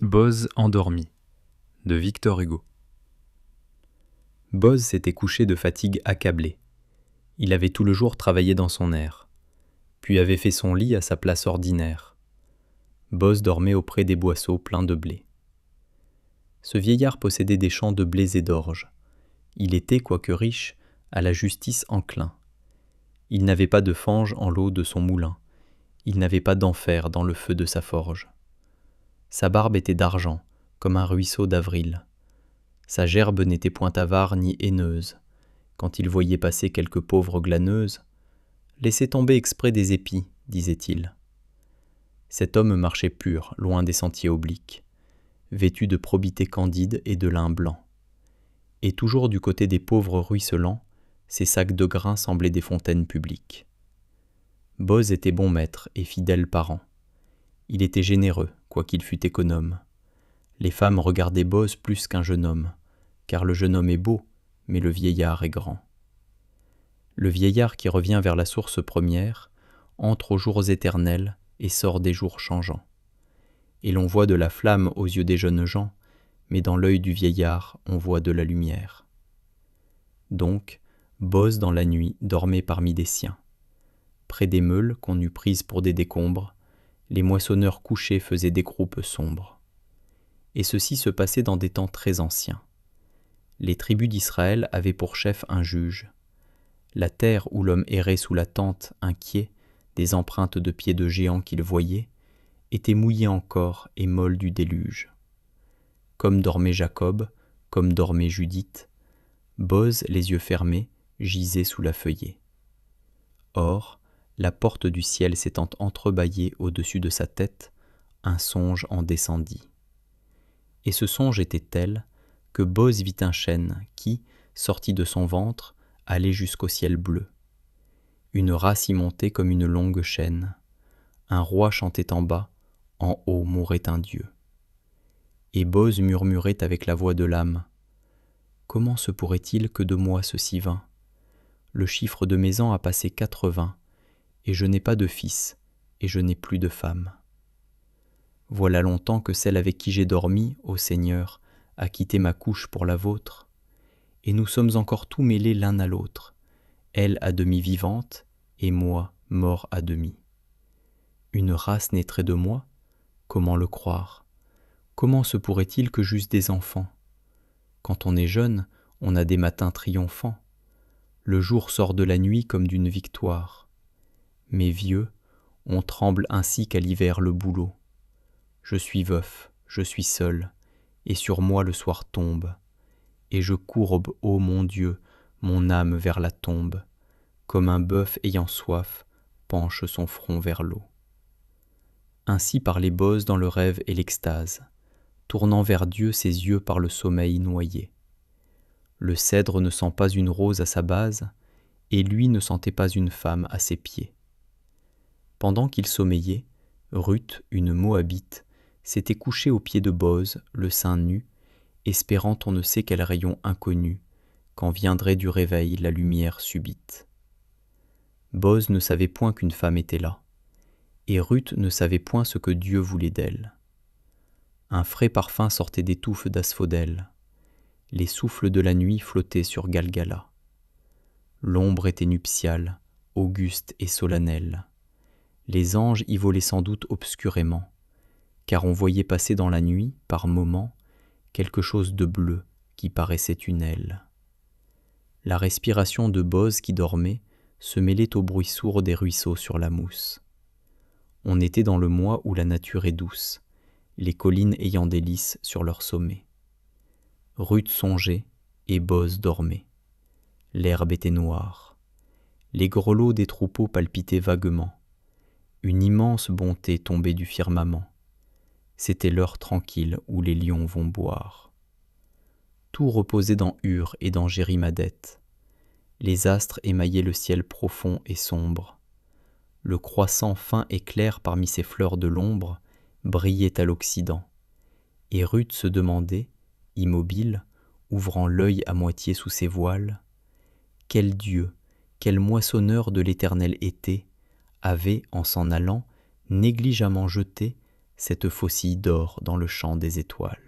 Boz endormi de Victor Hugo. Boz s'était couché de fatigue accablé. Il avait tout le jour travaillé dans son air, puis avait fait son lit à sa place ordinaire. Boz dormait auprès des boisseaux pleins de blé. Ce vieillard possédait des champs de blés et d'orge. Il était, quoique riche, à la justice enclin. Il n'avait pas de fange en l'eau de son moulin. Il n'avait pas d'enfer dans le feu de sa forge. Sa barbe était d'argent, comme un ruisseau d'avril. Sa gerbe n'était point avare ni haineuse. Quand il voyait passer quelque pauvre glaneuse, « Laissez tomber exprès des épis », disait-il. Cet homme marchait pur, loin des sentiers obliques, vêtu de probité candide et de lin blanc. Et toujours du côté des pauvres ruisselants, ses sacs de grains semblaient des fontaines publiques. Boz était bon maître et fidèle parent. Il était généreux, quoiqu'il fût économe. Les femmes regardaient Boz plus qu'un jeune homme, car le jeune homme est beau, mais le vieillard est grand. Le vieillard qui revient vers la source première entre aux jours éternels et sort des jours changeants. Et l'on voit de la flamme aux yeux des jeunes gens, mais dans l'œil du vieillard on voit de la lumière. Donc, Boz dans la nuit dormait parmi des siens. Près des meules qu'on eût prises pour des décombres, les moissonneurs couchés faisaient des groupes sombres. Et ceci se passait dans des temps très anciens. Les tribus d'Israël avaient pour chef un juge. La terre où l'homme errait sous la tente, inquiet, des empreintes de pieds de géants qu'il voyait, était mouillée encore et molle du déluge. Comme dormait Jacob, comme dormait Judith, Boz, les yeux fermés, gisait sous la feuillée. Or, la porte du ciel s'étant entrebâillée au-dessus de sa tête, un songe en descendit. Et ce songe était tel que Boz vit un chêne qui, sorti de son ventre, allait jusqu'au ciel bleu. Une race y montait comme une longue chaîne. Un roi chantait en bas, en haut mourait un dieu. Et Boz murmurait avec la voix de l'âme : « Comment se pourrait-il que de moi ceci vint ? Le chiffre de mes ans a passé 80, et je n'ai pas de fils, et je n'ai plus de femme. Voilà longtemps que celle avec qui j'ai dormi, ô Seigneur, a quitté ma couche pour la vôtre, et nous sommes encore tout mêlés l'un à l'autre, elle à demi vivante, et moi mort à demi. Une race naîtrait de moi ? Comment le croire ? Comment se pourrait-il que j'eusse des enfants ? Quand on est jeune, on a des matins triomphants. Le jour sort de la nuit comme d'une victoire. Mais vieux, on tremble ainsi qu'à l'hiver le bouleau. Je suis veuf, je suis seul, et sur moi le soir tombe, et je courbe, ô mon Dieu, mon âme vers la tombe, comme un bœuf ayant soif penche son front vers l'eau. Ainsi parlait Boz dans le rêve et l'extase, tournant vers Dieu ses yeux par le sommeil noyé. Le cèdre ne sent pas une rose à sa base, et lui ne sentait pas une femme à ses pieds. Pendant qu'il sommeillait, Ruth, une Moabite, s'était couchée aux pieds de Boz, le sein nu, espérant on ne sait quel rayon inconnu, quand viendrait du réveil la lumière subite. Boz ne savait point qu'une femme était là, et Ruth ne savait point ce que Dieu voulait d'elle. Un frais parfum sortait des touffes d'asphodèle. Les souffles de la nuit flottaient sur Galgala. L'ombre était nuptiale, auguste et solennelle. Les anges y volaient sans doute obscurément, car on voyait passer dans la nuit, par moments, quelque chose de bleu qui paraissait une aile. La respiration de Boz qui dormait se mêlait au bruit sourd des ruisseaux sur la mousse. On était dans le mois où la nature est douce, les collines ayant des lys sur leur sommet. Ruth songeait et Boz dormait. L'herbe était noire. Les grelots des troupeaux palpitaient vaguement. Une immense bonté tombait du firmament. C'était l'heure tranquille où les lions vont boire. Tout reposait dans Ur et dans Jérimadette. Les astres émaillaient le ciel profond et sombre. Le croissant fin et clair parmi ces fleurs de l'ombre brillait à l'Occident. Et Ruth se demandait, immobile, ouvrant l'œil à moitié sous ses voiles, quel Dieu, quel moissonneur de l'éternel été avait, en s'en allant, négligemment jeté cette faucille dort dans le champ des étoiles.